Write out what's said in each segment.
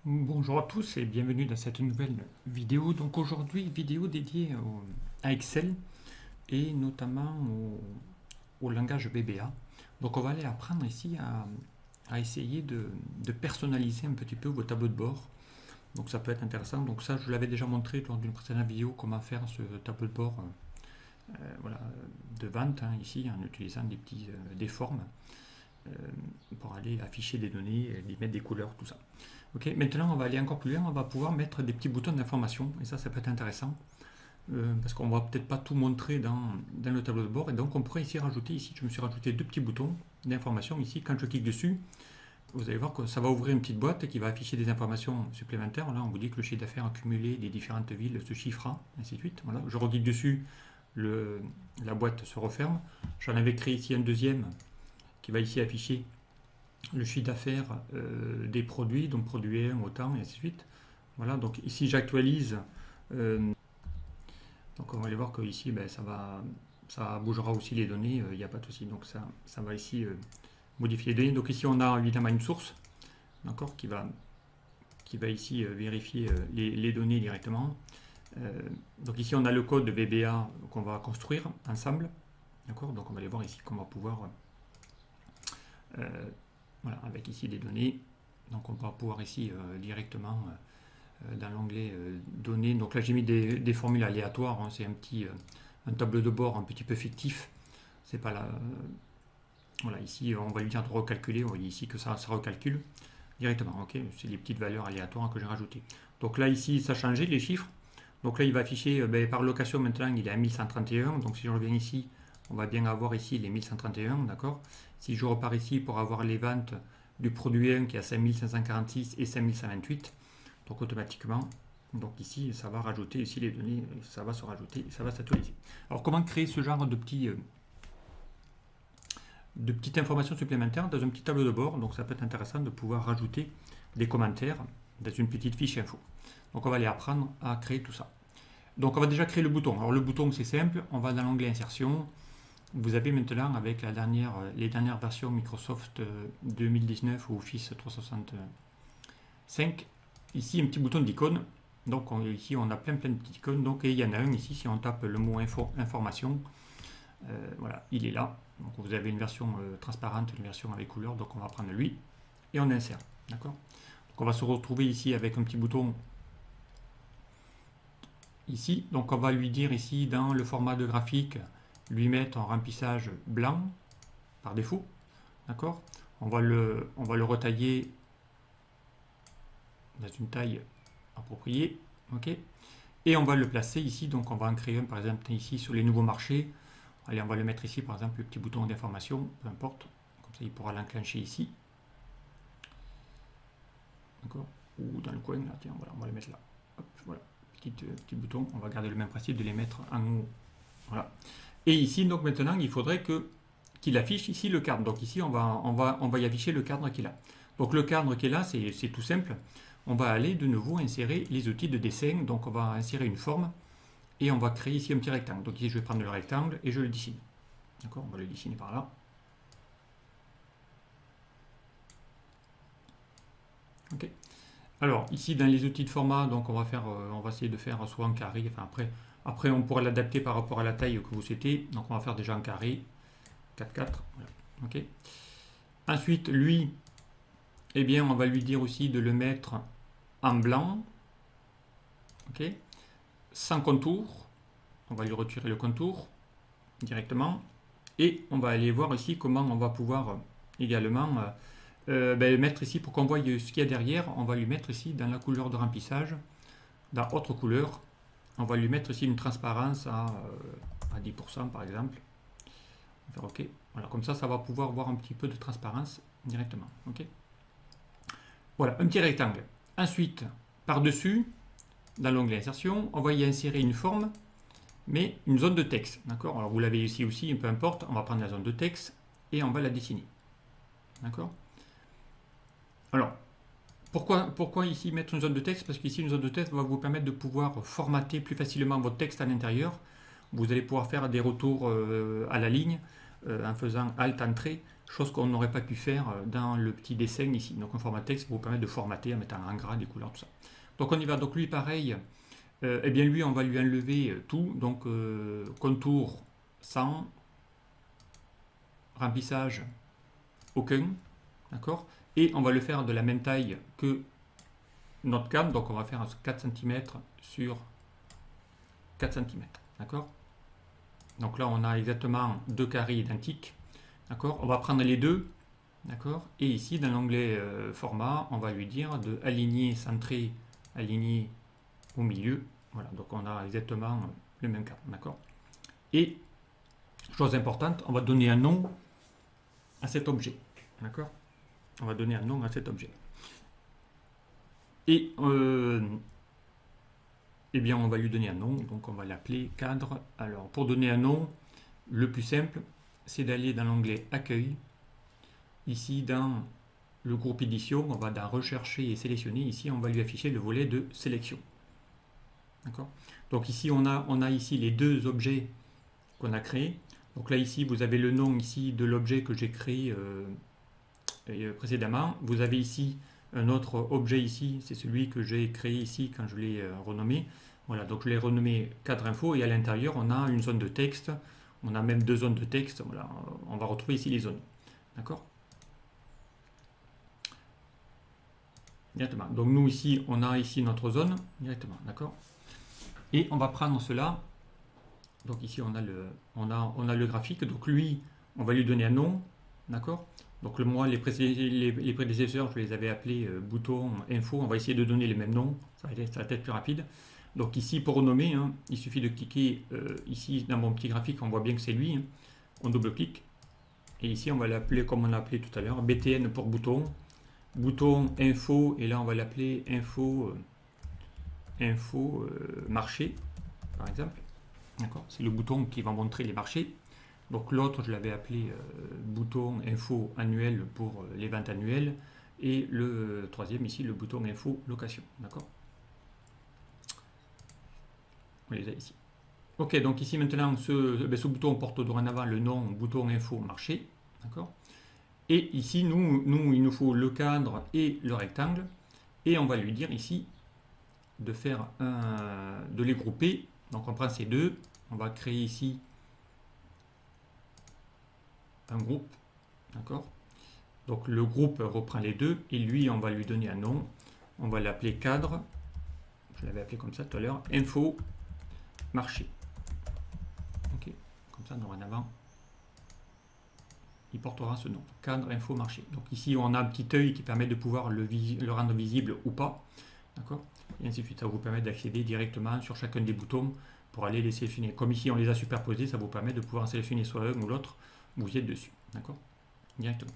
Bonjour à tous et bienvenue dans cette nouvelle vidéo. Donc aujourd'hui, vidéo dédiée à Excel et notamment au langage VBA. Donc on va aller apprendre ici à essayer de personnaliser un petit peu vos tableaux de bord. Donc ça peut être intéressant. Donc ça, je l'avais déjà montré lors d'une précédente vidéo comment faire ce tableau de bord voilà, de vente hein, ici en utilisant des formes pour aller afficher des données, y mettre des couleurs, tout ça. Ok, maintenant on va aller encore plus loin, on va pouvoir mettre des petits boutons d'information et ça peut être intéressant parce qu'on va peut-être pas tout montrer dans le tableau de bord et donc on pourrait ici rajouter, ici je me suis rajouté deux petits boutons d'information ici, quand je clique dessus, vous allez voir que ça va ouvrir une petite boîte qui va afficher des informations supplémentaires. Là on vous dit que le chiffre d'affaires accumulé des différentes villes se chiffra, ainsi de suite. Voilà, je reclique dessus, la boîte se referme. J'en avais créé ici un deuxième qui va ici afficher le chiffre d'affaires des produits, donc produit 1 autant, et ainsi de suite. Voilà, donc ici j'actualise. Donc on va aller voir que ici ben, ça bougera aussi les données, il n'y a pas de souci. Donc ça va ici modifier les données. Donc ici on a évidemment une source, d'accord, qui va ici vérifier les données directement. Donc ici on a le code VBA qu'on va construire ensemble, d'accord. Donc on va aller voir ici qu'on va pouvoir voilà, avec ici des données. Donc on va pouvoir ici directement dans l'onglet données. Donc là j'ai mis des formules aléatoires, hein. C'est un tableau de bord un petit peu fictif. C'est pas là. Voilà, ici on va lui dire de recalculer. On voit ici que ça recalcule directement. Ok, c'est les petites valeurs aléatoires que j'ai rajoutées. Donc là ici ça a changé les chiffres. Donc là il va afficher par location maintenant il est à 1131. Donc si je reviens ici, on va bien avoir ici les 1131, d'accord. Si je repars ici pour avoir les ventes du produit 1 qui est à 5546 et 5128, donc automatiquement, donc ici ça va rajouter ici les données, ça va se rajouter, ça va s'actualiser. Alors comment créer ce genre de petites informations supplémentaires dans un petit tableau de bord? Donc ça peut être intéressant de pouvoir rajouter des commentaires dans une petite fiche info. Donc on va aller apprendre à créer tout ça. Donc on va déjà créer le bouton. Alors le bouton c'est simple, on va dans l'onglet insertion. Vous avez maintenant avec les dernières versions Microsoft 2019 ou Office 365, ici un petit bouton d'icône. Donc ici on a plein de petites icônes. Donc, et il y en a un ici, si on tape le mot information, voilà, il est là. Donc vous avez une version transparente, une version avec couleur. Donc on va prendre lui et on insère. D'accord. Donc on va se retrouver ici avec un petit bouton ici. Donc on va lui dire ici dans le format de graphique, lui mettre en remplissage blanc par défaut, d'accord. On va le retailler dans une taille appropriée, ok. Et on va le placer ici. Donc on va en créer un par exemple ici sur les nouveaux marchés. Allez, on va le mettre ici par exemple le petit bouton d'information, peu importe. Comme ça il pourra l'enclencher ici, d'accord. Ou dans le coin là, tiens, voilà, on va le mettre là. Hop, voilà, petit bouton. On va garder le même principe de les mettre en haut, voilà. Et ici, donc maintenant, il faudrait qu'il affiche ici le cadre. Donc ici, on va y afficher le cadre qu'il a. Donc le cadre qui est là, c'est tout simple. On va aller de nouveau insérer les outils de dessin. Donc on va insérer une forme et on va créer ici un petit rectangle. Donc ici, je vais prendre le rectangle et je le dessine. D'accord, on va le dessiner par là. Ok. Alors ici, dans les outils de format, donc on va essayer de faire soit en carré. Enfin après, on pourra l'adapter par rapport à la taille que vous souhaitez. Donc on va faire déjà en carré, 4x4. Voilà. Okay. Ensuite, lui, eh bien, on va lui dire aussi de le mettre en blanc. Okay. Sans contour. On va lui retirer le contour directement. Et on va aller voir ici comment on va pouvoir également mettre ici pour qu'on voie ce qu'il y a derrière. On va lui mettre ici dans la couleur de remplissage, dans autre couleur. On va lui mettre ici une transparence à 10% par exemple. On va faire OK. Voilà, comme ça va pouvoir voir un petit peu de transparence directement. OK. Voilà, un petit rectangle. Ensuite, par-dessus, dans l'onglet insertion, on va y insérer une forme, mais une zone de texte. D'accord. Alors vous l'avez ici aussi, peu importe. On va prendre la zone de texte et on va la dessiner. D'accord. Alors, pourquoi ici mettre une zone de texte? Parce qu'ici, une zone de texte va vous permettre de pouvoir formater plus facilement votre texte à l'intérieur. Vous allez pouvoir faire des retours à la ligne en faisant Alt, Entrée, chose qu'on n'aurait pas pu faire dans le petit dessin ici. Donc un format texte vous permet de formater en mettant en gras des couleurs, tout ça. Donc on y va. Donc lui pareil, eh bien lui on va lui enlever tout. Donc contour sans, remplissage aucun, d'accord. Et on va le faire de la même taille que notre cam, donc on va faire 4 cm sur 4 cm, d'accord. Donc là on a exactement deux carrés identiques, d'accord. On va prendre les deux, d'accord. Et ici dans l'onglet format, on va lui dire de aligner, centrer, aligner au milieu. Voilà, donc on a exactement le même cas, d'accord. Et chose importante, on va donner un nom à cet objet, d'accord. On va donner un nom à cet objet. Et eh bien, on va lui donner un nom, donc on va l'appeler cadre. Alors, pour donner un nom, le plus simple, c'est d'aller dans l'onglet Accueil. Ici, dans le groupe Édition, on va dans Rechercher et Sélectionner. Ici, on va lui afficher le volet de Sélection. D'accord. Donc ici, on a ici les deux objets qu'on a créés. Donc là, ici, vous avez le nom ici de l'objet que j'ai créé précédemment. Vous avez ici un autre objet ici, c'est celui que j'ai créé ici quand je l'ai renommé. Voilà, donc je l'ai renommé cadre info et à l'intérieur on a une zone de texte, on a même deux zones de texte. Voilà, on va retrouver ici les zones. D'accord. Directement. Donc nous ici, on a ici notre zone directement, d'accord. Et on va prendre cela. Donc ici on a le graphique. Donc lui, on va lui donner un nom, d'accord. Donc moi, les prédécesseurs, je les avais appelés bouton info. On va essayer de donner les mêmes noms, ça va être plus rapide. Donc ici, pour renommer, hein, il suffit de cliquer ici dans mon petit graphique, on voit bien que c'est lui. Hein. On double-clique. Et ici, on va l'appeler comme on l'a appelé tout à l'heure, BTN pour bouton. Bouton info, et là, on va l'appeler info marché, par exemple. D'accord. C'est le bouton qui va montrer les marchés. Donc l'autre, je l'avais appelé bouton info annuel pour les ventes annuelles. Et le troisième ici, le bouton info location. D'accord. On les a ici. Ok, donc ici maintenant, ce bouton porte dorénavant le nom bouton info marché. D'accord. Et ici, nous, il nous faut le cadre et le rectangle. Et on va lui dire ici de faire de les grouper. Donc on prend ces deux. On va créer ici un groupe, d'accord. Donc le groupe reprend les deux et lui on va lui donner un nom, on va l'appeler cadre, je l'avais appelé comme ça tout à l'heure, info marché. Ok, comme ça dorénavant il portera ce nom, cadre info marché. Donc ici on a un petit œil qui permet de pouvoir le rendre visible ou pas, d'accord, et ainsi de suite. Ça vous permet d'accéder directement sur chacun des boutons pour aller les sélectionner. Comme ici on les a superposés, ça vous permet de pouvoir sélectionner soit un ou l'autre. Vous êtes dessus, d'accord, directement.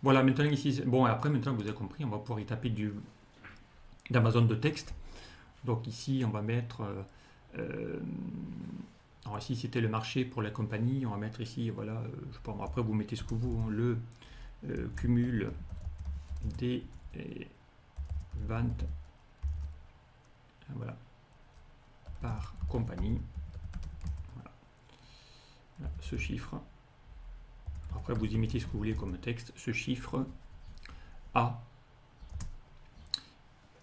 Voilà, maintenant ici, bon, après maintenant vous avez compris, on va pouvoir y taper dans ma zone de texte. Donc ici on va mettre, alors ici c'était le marché pour la compagnie, on va mettre ici, voilà, je sais pas, après vous mettez ce que vous, le cumul des ventes, voilà, par compagnie, voilà. Voilà, ce chiffre. Après, vous y mettez ce que vous voulez comme texte, ce chiffre A.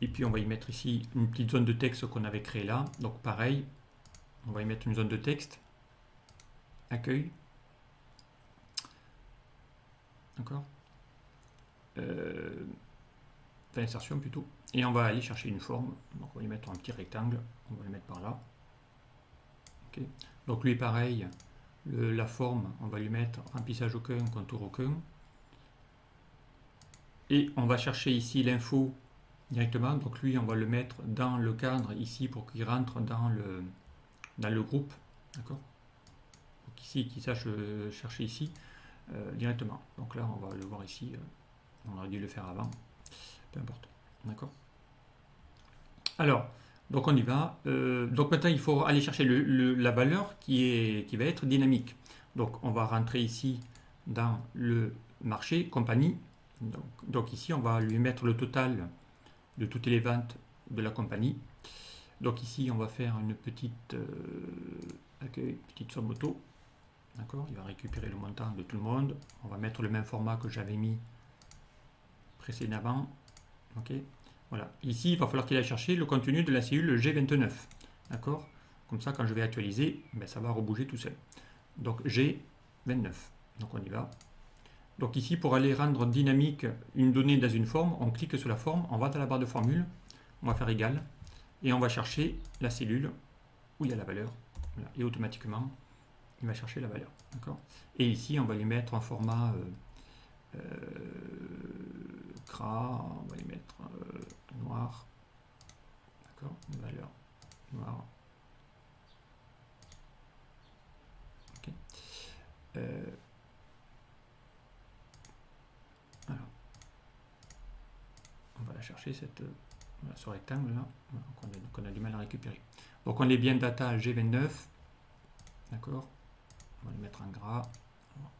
Et puis, on va y mettre ici une petite zone de texte qu'on avait créée là. Donc, pareil, on va y mettre une zone de texte. Accueil. D'accord. Insertion plutôt. Et on va aller chercher une forme. Donc, on va y mettre un petit rectangle. On va le mettre par là. Okay. Donc, lui, pareil. La forme, on va lui mettre remplissage aucun, contour aucun. Et on va chercher ici l'info directement. Donc lui, on va le mettre dans le cadre ici pour qu'il rentre dans le groupe. D'accord. Donc ici, qu'il sache chercher ici directement. Donc là, on va le voir ici. On aurait dû le faire avant. Peu importe. D'accord. Alors, donc on y va. Donc maintenant, il faut aller chercher la valeur qui va être dynamique. Donc on va rentrer ici dans le marché compagnie. Donc ici, on va lui mettre le total de toutes les ventes de la compagnie. Donc ici, on va faire une petite somme auto. D'accord, il va récupérer le montant de tout le monde. On va mettre le même format que j'avais mis précédemment. Ok, voilà. Ici, il va falloir qu'il aille chercher le contenu de la cellule G29. D'accord, comme ça, quand je vais actualiser, ben, ça va rebouger tout seul. Donc G29. Donc on y va. Donc ici, pour aller rendre dynamique une donnée dans une forme, on clique sur la forme, on va dans la barre de formule, on va faire égal, et on va chercher la cellule où il y a la valeur. Voilà. Et automatiquement, il va chercher la valeur. Et ici, on va lui mettre un format gras, on va lui mettre noir. D'accord, une valeur noire. Ok. Alors, on va la chercher, voilà, ce rectangle là, qu'on a du mal à récupérer. Donc on est bien data G29. D'accord, on va le mettre en gras. Alors,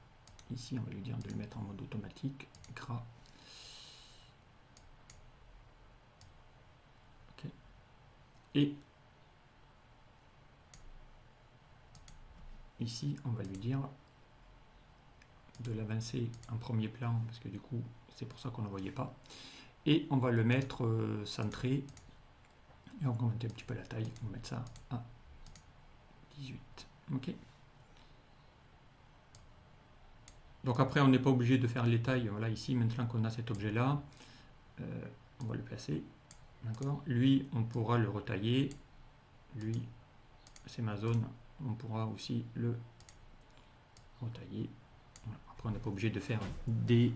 ici, on va lui dire de le mettre en mode automatique, gras. Ok. Et ici, on va lui dire de l'avancer en premier plan, parce que du coup, c'est pour ça qu'on ne le voyait pas. Et on va le mettre centré. Et on va augmenter un petit peu la taille. On va mettre ça à 18. Ok. Donc après, on n'est pas obligé de faire les tailles. Voilà, ici, maintenant qu'on a cet objet-là, on va le placer. D'accord. Lui, on pourra le retailler. Lui, c'est ma zone. On pourra aussi le retailler. Voilà. Après, on n'est pas obligé de faire des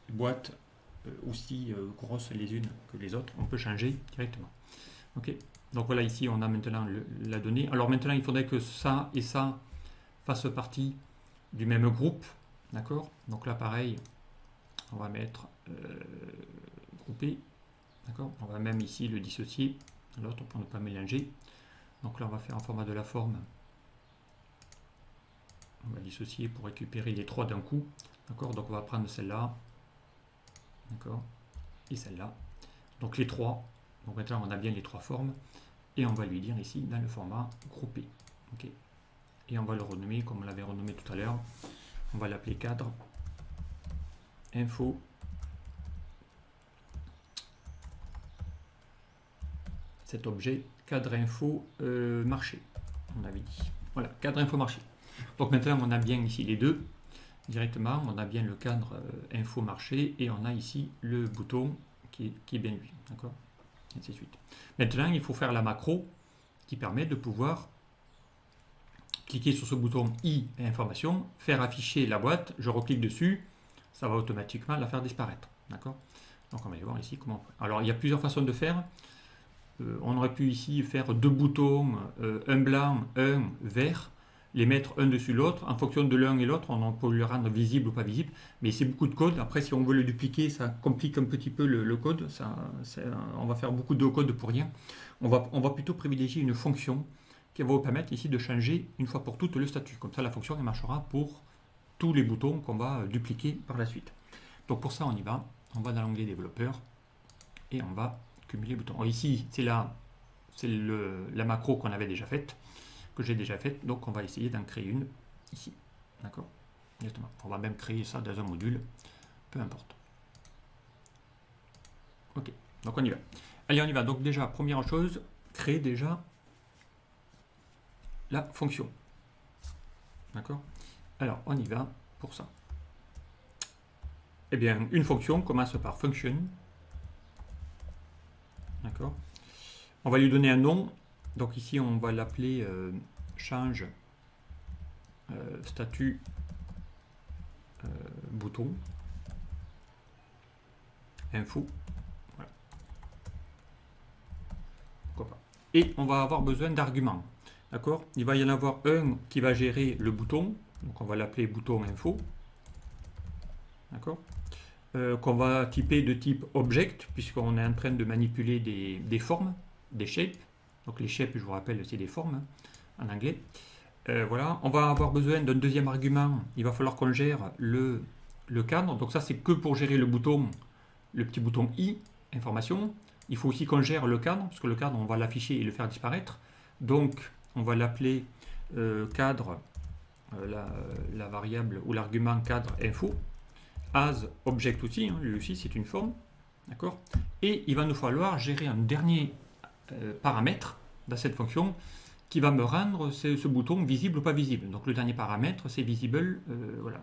boîtes aussi grosses les unes que les autres. On peut changer directement. Ok. Donc voilà, ici, on a maintenant la donnée. Alors maintenant, il faudrait que ça et ça fassent partie du même groupe. D'accord. Donc là, pareil, on va mettre groupé. D'accord. On va même ici le dissocier l'autre pour ne pas mélanger. Donc là, on va faire en format de la forme. On va dissocier pour récupérer les trois d'un coup. D'accord. Donc on va prendre celle-là. D'accord. Et celle-là. Donc les trois. Donc maintenant, on a bien les trois formes. Et on va lui dire ici dans le format groupé. Ok. Et on va le renommer comme on l'avait renommé tout à l'heure. On va l'appeler cadre info. Cet objet cadre info marché. On avait dit. Voilà, cadre info marché. Donc maintenant, on a bien ici les deux. Directement, on a bien le cadre info marché et on a ici le bouton qui est bien lui. D'accord. Et ainsi de suite. Maintenant, il faut faire la macro qui permet de pouvoir cliquer sur ce bouton I information, faire afficher la boîte, je reclique dessus, ça va automatiquement la faire disparaître. D'accord. Donc on va aller voir ici comment on fait. Alors il y a plusieurs façons de faire. On aurait pu ici faire deux boutons, un blanc, un vert, les mettre un dessus l'autre. En fonction de l'un et l'autre, on peut le rendre visible ou pas visible. Mais c'est beaucoup de code. Après, si on veut le dupliquer, ça complique un petit peu le code. On va faire beaucoup de code pour rien. On va plutôt privilégier une fonction qui va vous permettre ici de changer une fois pour toutes le statut. Comme ça, la fonction elle marchera pour tous les boutons qu'on va dupliquer par la suite. Donc pour ça, on y va. On va dans l'onglet développeur et on va cumuler les boutons. Alors ici, c'est la macro qu'on avait déjà faite, que j'ai déjà faite. Donc on va essayer d'en créer une ici. D'accord. Exactement. On va même créer ça dans un module, peu importe. Ok. Donc on y va. Allez, on y va. Donc déjà, première chose, créer déjà la fonction. D'accord. Alors, on y va pour ça. Eh bien, une fonction commence par function. D'accord. On va lui donner un nom. Donc ici, on va l'appeler change statut bouton info. Voilà. Pourquoi pas. Et on va avoir besoin d'arguments. D'accord. Il va y en avoir un qui va gérer le bouton. Donc on va l'appeler bouton info. D'accord. Qu'on va typer de type object, puisqu'on est en train de manipuler des formes, des shapes. Donc les shapes, je vous rappelle, c'est des formes hein, en anglais. Voilà. On va avoir besoin d'un deuxième argument. Il va falloir qu'on gère le cadre. Donc ça, c'est que pour gérer le bouton, le petit bouton I, information. Il faut aussi qu'on gère le cadre, parce que le cadre, on va l'afficher et le faire disparaître. Donc, on va l'appeler cadre la variable ou l'argument cadre info, as object aussi, hein, lui aussi c'est une forme, d'accord. Et il va nous falloir gérer un dernier paramètre dans cette fonction qui va me rendre ce bouton visible ou pas visible. Donc le dernier paramètre c'est visible, voilà,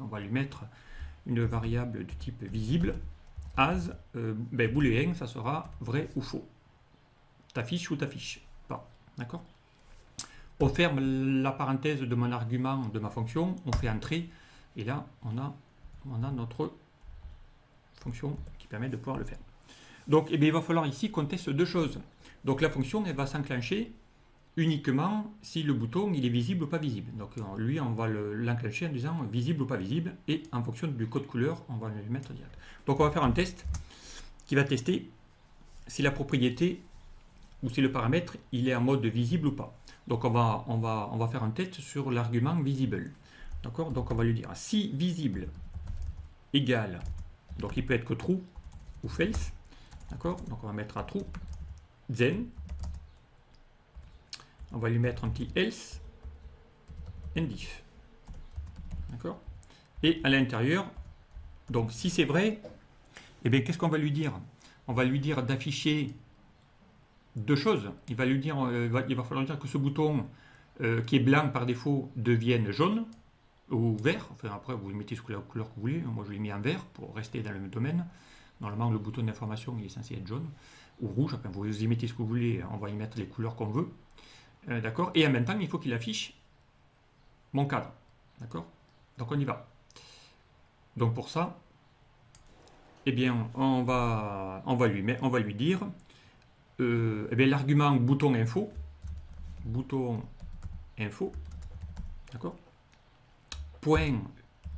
on va lui mettre une variable de type visible, as, booléen, ça sera vrai ou faux. T'affiches ou t'affiches pas, d'accord. On ferme la parenthèse de mon argument, de ma fonction, on fait entrer, et là on a notre fonction qui permet de pouvoir le faire. Donc il va falloir ici qu'on teste deux choses. Donc la fonction elle va s'enclencher uniquement si le bouton il est visible ou pas visible. Donc lui on va l'enclencher en disant visible ou pas visible, et en fonction du code couleur on va le mettre direct. Donc on va faire un test qui va tester si la propriété ou si le paramètre il est en mode visible ou pas. Donc on va faire un test sur l'argument visible. D'accord. Donc on va lui dire si visible égale, donc il peut être que true ou false. D'accord. Donc on va mettre à true, then on va lui mettre un petit else and if. D'accord. Et à l'intérieur, donc si c'est vrai, eh bien qu'est-ce qu'on va lui dire? On va lui dire d'afficher deux choses. Il va falloir dire que ce bouton qui est blanc par défaut devienne jaune ou vert. Enfin, après, vous le mettez sous la couleur que vous voulez. Moi, je l'ai mis en vert pour rester dans le même domaine. Normalement, le bouton d'information il est censé être jaune ou rouge. Enfin, vous y mettez ce que vous voulez. On va y mettre les couleurs qu'on veut. D'accord. Et en même temps, il faut qu'il affiche mon cadre. D'accord. Donc, on y va. Donc, pour ça, eh bien, on va lui dire eh bien, l'argument bouton info, d'accord, point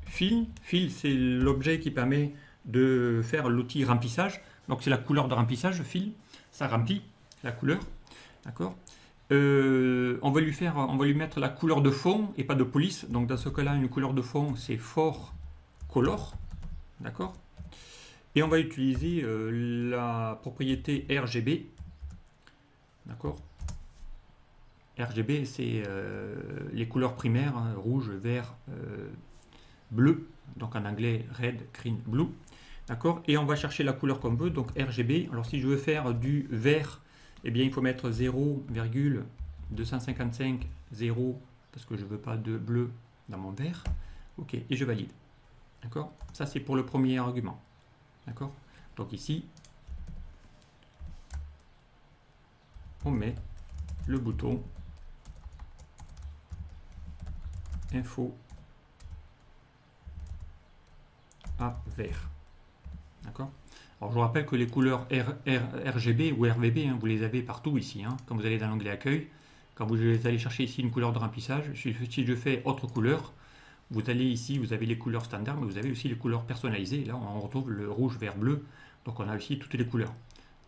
fill, c'est l'objet qui permet de faire l'outil remplissage, donc c'est la couleur de remplissage, fill, ça remplit la couleur, d'accord. On va lui mettre la couleur de fond et pas de police, donc dans ce cas-là, une couleur de fond c'est for color, d'accord. Et on va utiliser la propriété RGB. D'accord. RGB, c'est les couleurs primaires, hein, rouge, vert, bleu. Donc en anglais, red, green, blue. D'accord. Et on va chercher la couleur qu'on veut, donc RGB. Alors si je veux faire du vert, eh bien il faut mettre 0,255, 0, parce que je ne veux pas de bleu dans mon vert. OK, et je valide. D'accord. Ça, c'est pour le premier argument. D'accord. Donc ici, on met le bouton info à vert. D'accord. Alors je vous rappelle que les couleurs RGB ou RVB, hein, vous les avez partout ici. Hein, quand vous allez dans l'onglet accueil, quand vous allez chercher ici une couleur de remplissage, si je fais autre couleur, vous allez ici, vous avez les couleurs standards, mais vous avez aussi les couleurs personnalisées. Là, on retrouve le rouge, vert, bleu. Donc on a aussi toutes les couleurs.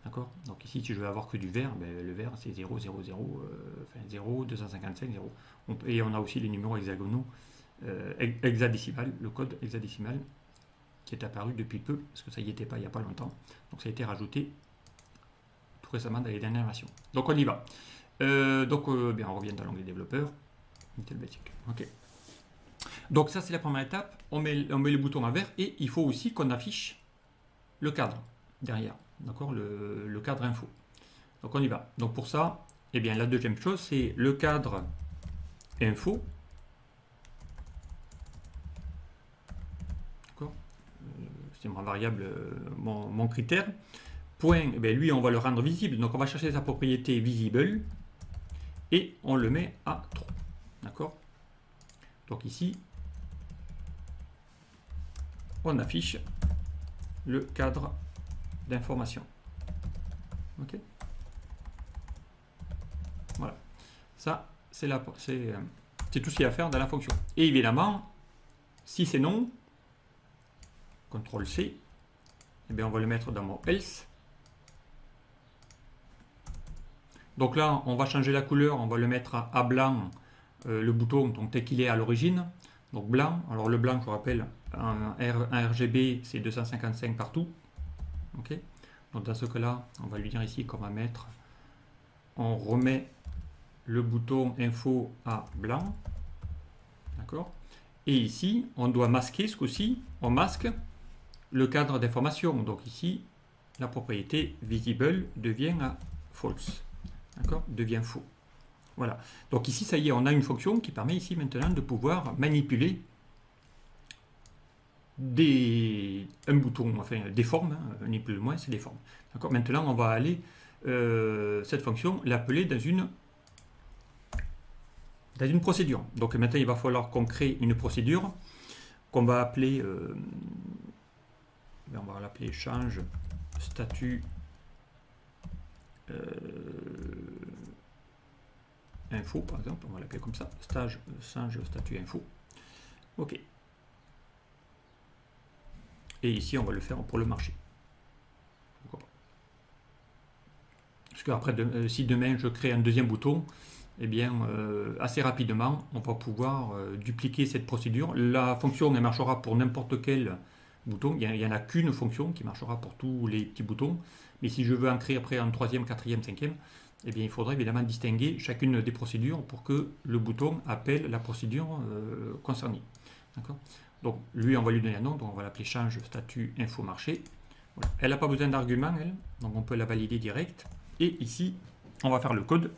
D'accord. Donc ici, si je veux avoir que du vert, ben, le vert c'est 0, 0, 0, enfin 0, 255, 0. Et on a aussi les numéros hexagonaux, hexadécimal, le code hexadécimal qui est apparu depuis peu, parce que ça n'y était pas il n'y a pas longtemps. Donc ça a été rajouté tout récemment dans les dernières versions. Donc on y va. Bien, on revient dans l'onglet développeur. Intel Basic. OK. Donc ça c'est la première étape. On met le bouton à vert et il faut aussi qu'on affiche le cadre derrière. D'accord, le cadre info. Donc on y va. Donc pour ça, eh bien la deuxième chose c'est le cadre info. D'accord, c'est ma variable, mon critère. Point, eh bien, lui on va le rendre visible. Donc on va chercher sa propriété visible et on le met à true. D'accord. Donc ici, on affiche le cadre d'information. OK. Voilà. Ça, c'est tout ce qu'il y a à faire dans la fonction. Et évidemment, si c'est non, CTRL-C, eh bien, on va le mettre dans mon else. Donc là, on va changer la couleur, on va le mettre à blanc, le bouton, donc tel qu'il est à l'origine. Donc blanc, alors le blanc, je vous rappelle, un RGB, c'est 255 partout. OK. Donc dans ce cas-là, on va lui dire ici qu'on va mettre, on remet le bouton info à blanc. D'accord? Et ici, on doit masquer ce coup-ci, on masque le cadre d'information. Donc ici, la propriété visible devient false. D'accord? Devient faux. Voilà. Donc ici, ça y est, on a une fonction qui permet ici maintenant de pouvoir manipuler un bouton, enfin des formes, hein, ni plus ni moins, c'est des formes. D'accord? Maintenant, on va aller, cette fonction, l'appeler dans une procédure. Donc maintenant, il va falloir qu'on crée une procédure qu'on va appeler, on va l'appeler change statut info, par exemple, on va l'appeler comme ça, change statut info. OK. Et ici, on va le faire pour le marché. Pourquoi pas. Parce qu'après, si demain je crée un deuxième bouton, eh bien, assez rapidement, on va pouvoir dupliquer cette procédure. La fonction, elle marchera pour n'importe quel bouton. Il n'y en a qu'une fonction qui marchera pour tous les petits boutons. Mais si je veux en créer après un troisième, quatrième, cinquième, eh bien, il faudra évidemment distinguer chacune des procédures pour que le bouton appelle la procédure concernée. D'accord? Donc, lui, on va lui donner un nom, donc on va l'appeler change statut info marché. Voilà. Elle n'a pas besoin d'argument, elle, donc on peut la valider direct. Et ici, on va faire le code.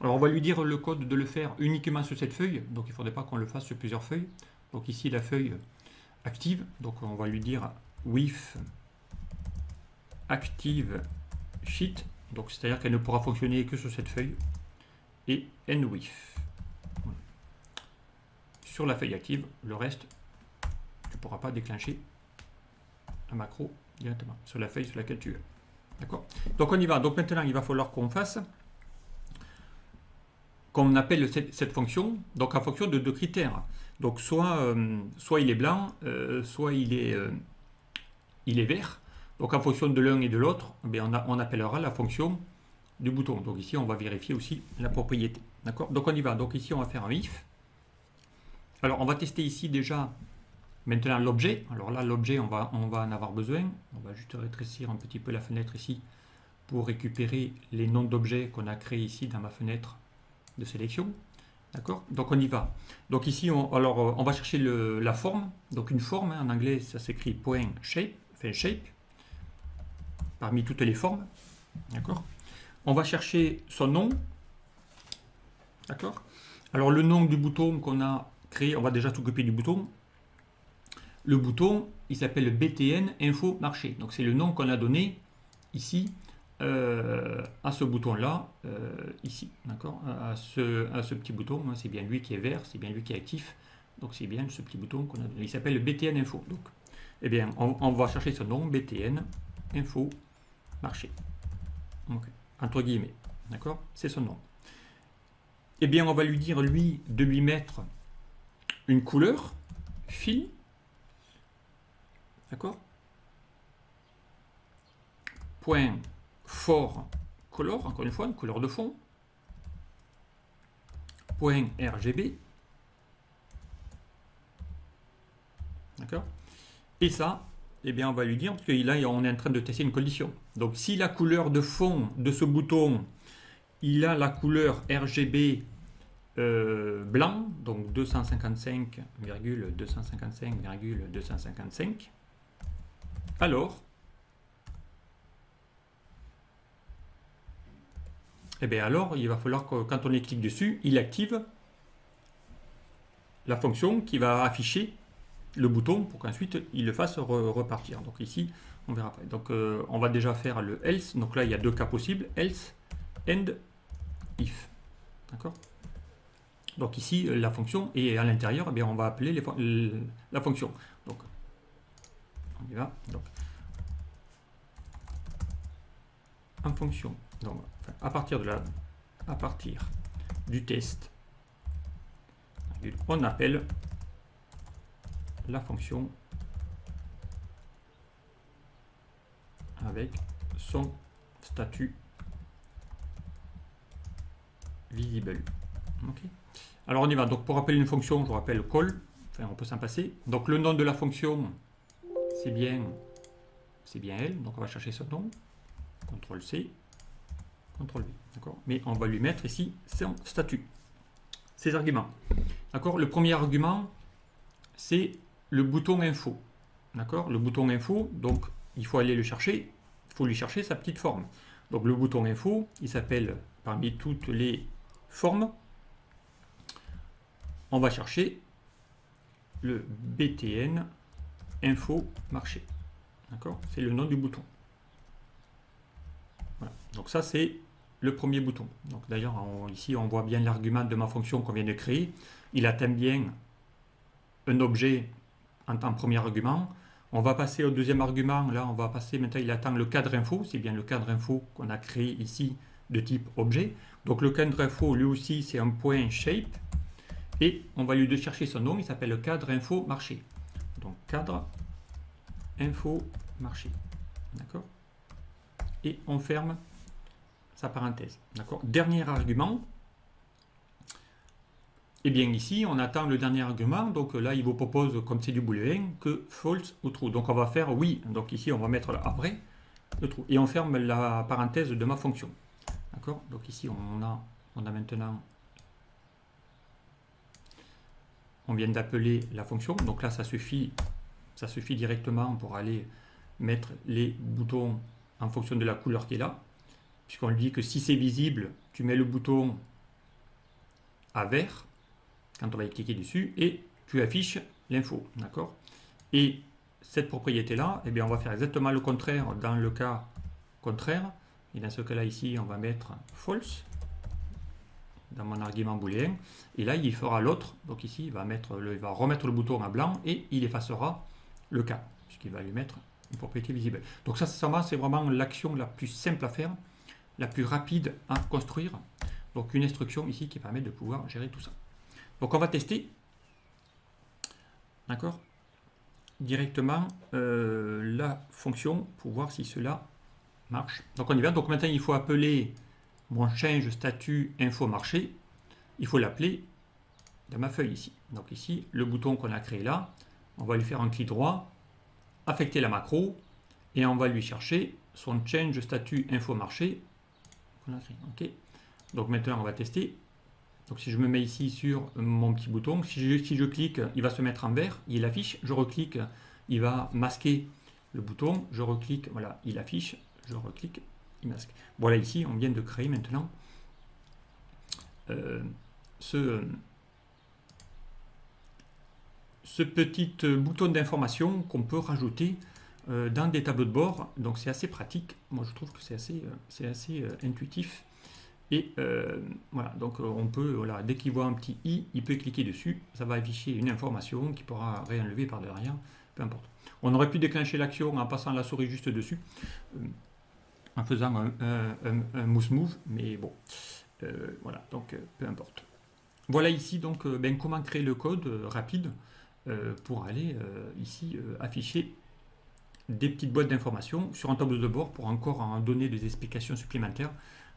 Alors, on va lui dire le code de le faire uniquement sur cette feuille, donc il ne faudrait pas qu'on le fasse sur plusieurs feuilles. Donc ici, la feuille active, donc on va lui dire with active sheet, donc c'est-à-dire qu'elle ne pourra fonctionner que sur cette feuille, et end with. Voilà. Sur la feuille active, le reste, tu ne pourras pas déclencher un macro directement sur la feuille sur laquelle tu es. D'accord? Donc on y va. Donc maintenant, il va falloir qu'on fasse, qu'on appelle cette fonction, donc en fonction de deux critères. Donc soit il est blanc, soit il est vert. Donc en fonction de l'un et de l'autre, on appellera la fonction du bouton. Donc ici, on va vérifier aussi la propriété. D'accord? Donc on y va. Donc ici, on va faire un if. Alors on va tester ici déjà maintenant l'objet. Alors là, l'objet, on va en avoir besoin. On va juste rétrécir un petit peu la fenêtre ici pour récupérer les noms d'objets qu'on a créés ici dans ma fenêtre de sélection. D'accord? Donc on y va. Donc ici, on va chercher la forme. Donc une forme, hein, en anglais, ça s'écrit point shape, enfin shape, parmi toutes les formes. D'accord? On va chercher son nom. D'accord? Alors le nom du bouton qu'on a créé, on va déjà s'occuper du bouton. Le bouton, il s'appelle BTN Info Marché. Donc c'est le nom qu'on a donné ici à ce bouton-là, ici, d'accord, à ce petit bouton, hein, c'est bien lui qui est vert, c'est bien lui qui est actif, donc c'est bien ce petit bouton qu'on a donné. Il s'appelle BTN Info. Donc, eh bien, on va chercher ce nom, BTN Info Marché. Okay. Entre guillemets, d'accord, c'est son nom. Eh bien, on va lui dire, lui, de lui mettre une couleur, fill, d'accord, point for color, encore une fois, une couleur de fond, point RGB, d'accord, et ça, eh bien, on va lui dire, parce que là, on est en train de tester une condition. Donc, si la couleur de fond de ce bouton, il a la couleur RGB blanc, donc 255,255,255, alors, eh bien alors, il va falloir que quand on clique dessus, il active la fonction qui va afficher le bouton pour qu'ensuite il le fasse repartir. Donc ici, on verra après. Donc on va déjà faire le else. Donc là, il y a deux cas possibles, else and if. D'accord? Donc ici, la fonction, et à l'intérieur, eh bien, on va appeler la fonction. Donc, on y va. Donc, en fonction, donc, enfin, à partir du test, on appelle la fonction avec son statut visible. Okay. Alors on y va. Donc pour appeler une fonction, je vous rappelle call. Enfin, on peut s'en passer. Donc le nom de la fonction, c'est bien elle. Donc on va chercher ce nom. CTRL-C, CTRL-V. D'accord. Mais on va lui mettre ici son statut. ces arguments. D'accord? Le premier argument, c'est le bouton info. D'accord? Le bouton info, donc il faut aller le chercher, il faut lui chercher sa petite forme. Donc le bouton info, il s'appelle parmi toutes les formes, on va chercher le BTN info marché. D'accord? C'est le nom du bouton. Voilà. Donc ça c'est le premier bouton. Donc d'ailleurs ici on voit bien l'argument de ma fonction qu'on vient de créer. Il atteint bien un objet en tant que premier argument. On va passer au deuxième argument. Là on va passer maintenant, il attend le cadre info. C'est bien le cadre info qu'on a créé ici de type objet. Donc le cadre info lui aussi c'est un point shape. Et on va lui chercher son nom, il s'appelle le cadre info marché. Donc cadre info marché. D'accord? Et on ferme sa parenthèse. D'accord? Dernier argument. Et bien ici, on attend le dernier argument. Donc là, il vous propose, comme c'est du booléen, que false ou true. Donc on va faire oui. Donc ici, on va mettre après le true. Et on ferme la parenthèse de ma fonction. D'accord? Donc ici, on a maintenant... On vient d'appeler la fonction, donc là ça suffit directement pour aller mettre les boutons en fonction de la couleur qui est là, puisqu'on lui dit que si c'est visible, tu mets le bouton à vert quand on va y cliquer dessus et tu affiches l'info, d'accord? Et cette propriété là, eh bien on va faire exactement le contraire dans le cas contraire, et dans ce cas là ici on va mettre false dans mon argument booléen, et là il fera l'autre, donc ici il va remettre le bouton à blanc et il effacera le cas, puisqu'il va lui mettre une propriété visible. Donc ça c'est vraiment l'action la plus simple à faire, la plus rapide à construire, donc une instruction ici qui permet de pouvoir gérer tout ça. Donc on va tester, d'accord, directement la fonction pour voir si cela marche. Donc on y va, donc maintenant il faut appeler mon change statut info marché, il faut l'appeler dans ma feuille ici. Donc ici, le bouton qu'on a créé là, on va lui faire un clic droit, affecter la macro, et on va lui chercher son change statut info marché qu'on a créé. Okay. Donc maintenant, on va tester. Donc si je me mets ici sur mon petit bouton, si je clique, il va se mettre en vert, il affiche, je reclique, il va masquer le bouton, je reclique, voilà, il affiche, je reclique, masque. Voilà, ici on vient de créer maintenant ce petit bouton d'information qu'on peut rajouter dans des tableaux de bord. Donc c'est assez pratique, moi je trouve que c'est assez intuitif, et voilà, donc on peut, voilà, dès qu'il voit un petit i, il peut cliquer dessus, ça va afficher une information qui pourra réenlever par derrière, peu importe. On aurait pu déclencher l'action en passant la souris juste dessus, en faisant un mouse move, mais bon, voilà, donc peu importe. Voilà ici donc comment créer le code rapide pour aller ici afficher des petites boîtes d'informations sur un tableau de bord pour encore en donner des explications supplémentaires,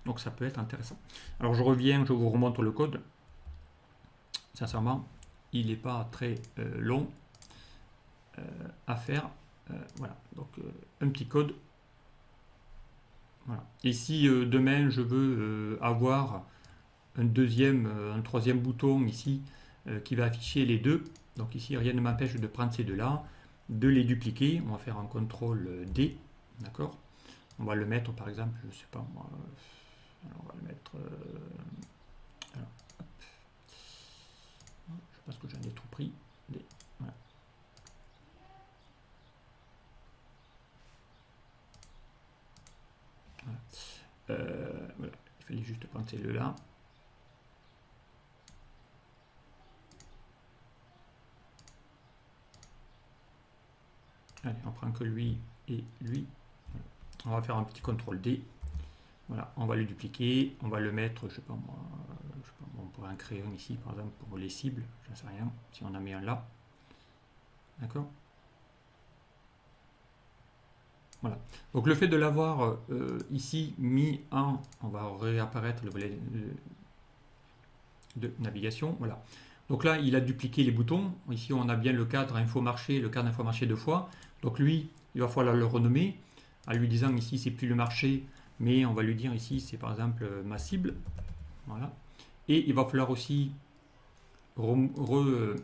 donc ça peut être intéressant. Alors je reviens, je vous remonte le code. Sincèrement, il n'est pas très long à faire. Voilà, donc un petit code. Voilà. Et si demain je veux avoir un troisième bouton ici qui va afficher les deux, donc ici rien ne m'empêche de prendre ces deux-là, de les dupliquer. On va faire un CTRL D, d'accord? On va le mettre par exemple, je sais pas moi, alors on va le mettre, alors, je pense que j'en ai tout pris, D, voilà. Voilà, il fallait juste prendre celui-là. Allez, on prend que lui et lui. Voilà. On va faire un petit CTRL D. Voilà, on va le dupliquer, on va le mettre, je sais pas moi, on pourrait en créer un ici par exemple pour les cibles, je ne sais rien, si on en met un là. D'accord? Voilà. Donc le fait de l'avoir ici mis en, on va réapparaître le volet de navigation. Voilà. Donc là, il a dupliqué les boutons. Ici, on a bien le cadre info marché, le cadre info marché deux fois. Donc lui, il va falloir le renommer en lui disant ici, c'est plus le marché, mais on va lui dire ici, c'est par exemple ma cible. Voilà. Et il va falloir aussi renommer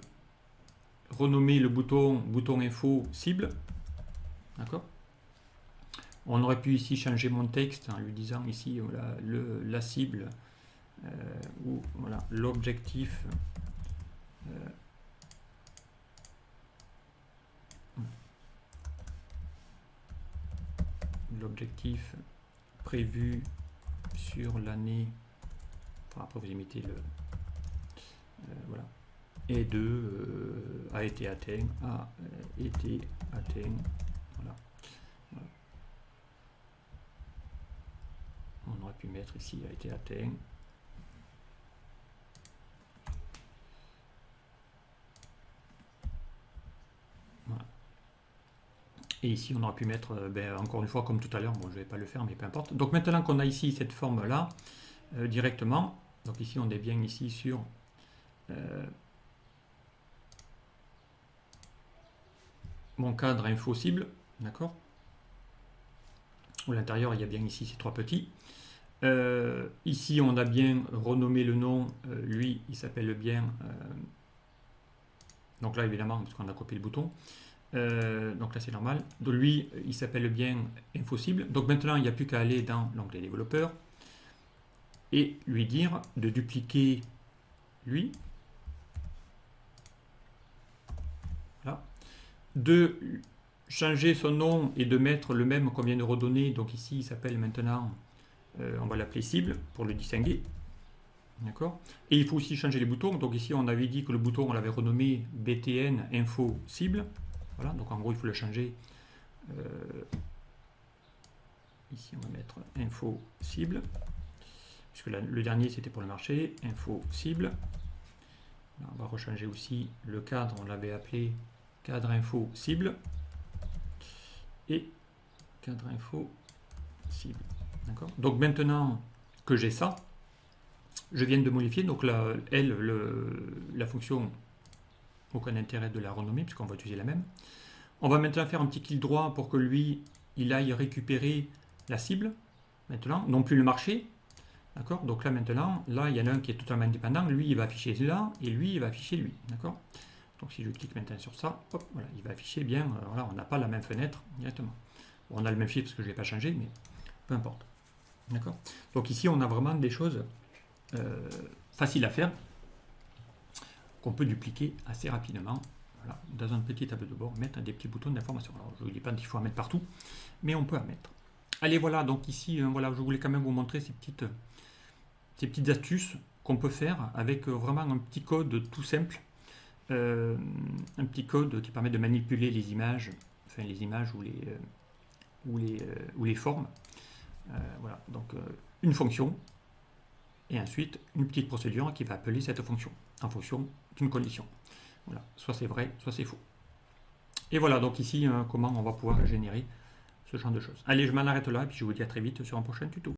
le bouton info cible. D'accord. On aurait pu ici changer mon texte en lui disant ici voilà, la cible ou voilà, l'objectif prévu sur l'année. Enfin, après vous imitez le voilà, et a été atteint, voilà. Voilà. On aurait pu mettre ici a été atteint. Voilà. Et ici on aurait pu mettre encore une fois comme tout à l'heure, bon je vais pas le faire mais peu importe. Donc maintenant qu'on a ici cette forme là directement, donc ici on est bien ici sur mon cadre info cible, d'accord, où à l'intérieur il y a bien ici ces trois petits. Ici on a bien renommé le nom, lui il s'appelle bien donc là évidemment parce qu'on a copié le bouton, donc là c'est normal, donc lui il s'appelle bien info cible. Donc maintenant il n'y a plus qu'à aller dans l'onglet développeur et lui dire de dupliquer lui, voilà, de changer son nom et de mettre le même qu'on vient de redonner. Donc ici il s'appelle maintenant on va l'appeler cible pour le distinguer, d'accord. Et il faut aussi changer les boutons. Donc ici on avait dit que le bouton on l'avait renommé BTN info cible, voilà, donc en gros il faut le changer. Ici on va mettre info cible puisque le dernier c'était pour le marché, info cible. Là, on va rechanger aussi le cadre, on l'avait appelé cadre info cible et cadre info cible, d'accord. Donc maintenant que j'ai ça, je viens de modifier, donc là, la fonction aucun intérêt de la renommer puisqu'on va utiliser la même. On va maintenant faire un petit clic droit pour que lui il aille récupérer la cible maintenant, non plus le marché, d'accord. Donc là maintenant, là il y en a un qui est totalement indépendant, lui il va afficher là et lui il va afficher lui, d'accord. Donc si je clique maintenant sur ça, hop, voilà, il va afficher bien, voilà, on n'a pas la même fenêtre directement. Bon, on a le même chiffre parce que je ne l'ai pas changé, mais peu importe, d'accord. Donc ici on a vraiment des choses faciles à faire qu'on peut dupliquer assez rapidement. Voilà, dans un petit tableau de bord, mettre des petits boutons d'information. Alors je ne dis pas qu'il faut en mettre partout, mais on peut en mettre. Allez, voilà, donc ici, voilà, je voulais quand même vous montrer ces petites astuces qu'on peut faire avec vraiment un petit code tout simple. Un petit code qui permet de manipuler les images, enfin les images ou les formes. Voilà, donc une fonction et ensuite une petite procédure qui va appeler cette fonction en fonction d'une condition. Voilà, soit c'est vrai, soit c'est faux. Et voilà, donc ici, comment on va pouvoir générer ce genre de choses. Allez, je m'en arrête là et puis je vous dis à très vite sur un prochain tuto.